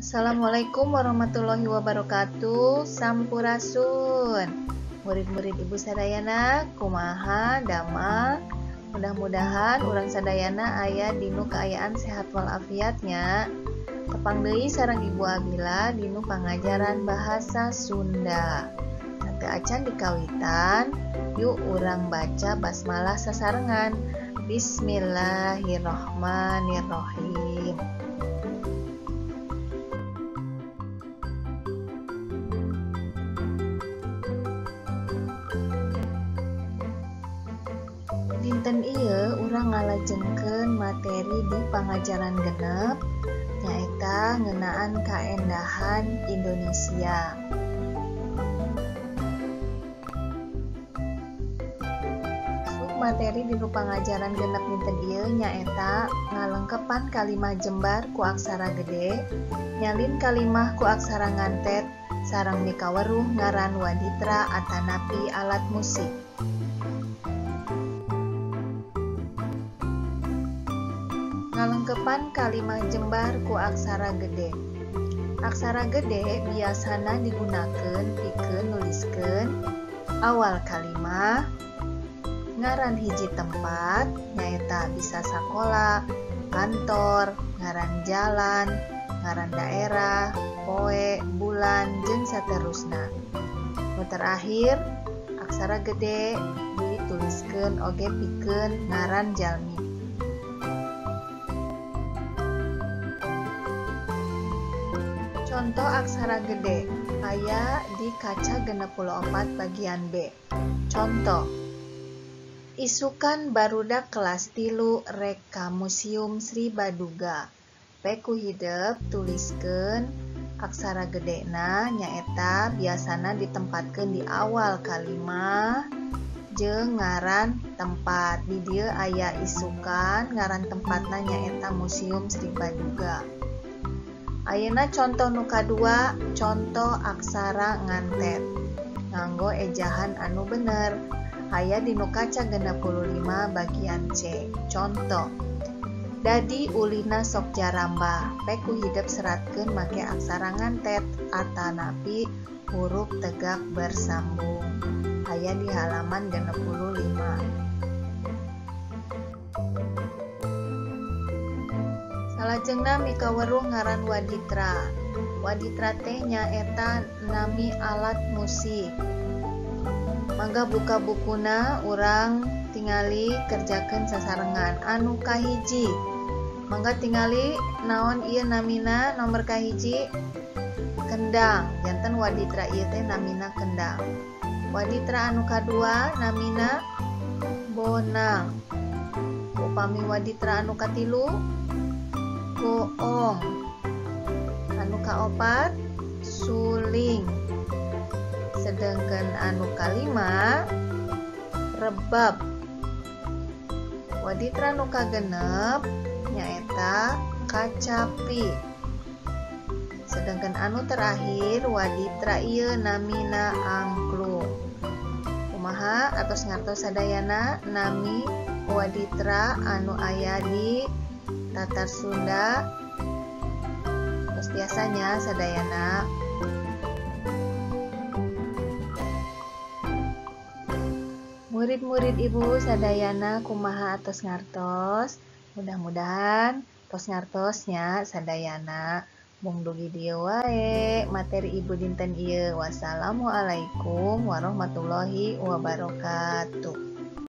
Assalamualaikum warahmatullahi wabarakatuh. Sampurasun. Murid-murid Ibu sadayana, kumaha dama. Mudah-mudahan urang sadayana aya dinu kaayaan sehat walafiatnya. Tepang deui sareng Ibu Abila dinu pangajaran bahasa Sunda. Teu acan dikawitan, yuk urang baca basmalah sasarengan. Bismillahirrahmanirrahim. Dinten ieu urang ngalajengkeun materi di pangajaran genep nyaeta ngeunaan kaendahan Indonesia. Materi di pangajaran genep dinten ieu nyaeta ngalengkepan kalimah jembar ku aksara gede, nyalin kalimah ku aksara ngantet, sareng mikaweruh ngaran waditra atanapi alat musik. Ngalengkepan kalimah jembar ku aksara gede. Aksara gede biasana digunakeun pikeun nuliskeun awal kalimah, ngaran hiji tempat nyaeta bisa sakola, kantor, ngaran jalan, ngaran daerah, poe, bulan, jeung saterusna. Nu terakhir, aksara gede dituliskeun oge pikeun ngaran jalmi. Contoh aksara gede aya di kaca 64 bagian B. Contoh: isukan barudak kelas 3 rek ka Museum Sri Baduga. Peku hideuk tuliskeun aksara gedena nyaeta biasana ditempatkeun di awal kalimah jeung ngaran tempat. Di dieu aya isukan ngaran tempatna nyaeta Museum Sri Baduga. Ayeuna contoh nu kadua, contoh aksara ngantet. Nganggo ejahan anu bener. Aya dinu kaca 65 bagian C. Contoh: dadi ulina sok jarambah, peku hideuk seratkeun make aksara ngantet atanapi huruf tegak bersambung. Aya di halaman 65. Salajengna mikaweruh ngaran waditra. Waditra teh nyaeta nami alat musik. Mangga buka bukuna urang tingali kerjakeun sasarengan anu kahiji. Mangga tingali naon ieu namina nomor kahiji? Kendang. Janten waditra ieu teh namina kendang. Waditra anu kadua namina bonang. Upami waditra anu katilu goong. Anu kaopat suling. Sedangkan anu kalima rebab. Waditra nu kagenep nyaeta kacapi. Sedangkan anu terakhir waditra ieu namina angklung. Kumaha atos ngartos sadayana nami waditra anu aya di Tatar Sunda? Terus biasanya sadayana murid-murid Ibu sadayana kumaha atos ngartos. Mudah-mudahan tos ngartosnya sadayana. Mung dugi dieu wae materi Ibu dinten ieu. Wassalamualaikum warahmatullahi wabarakatuh.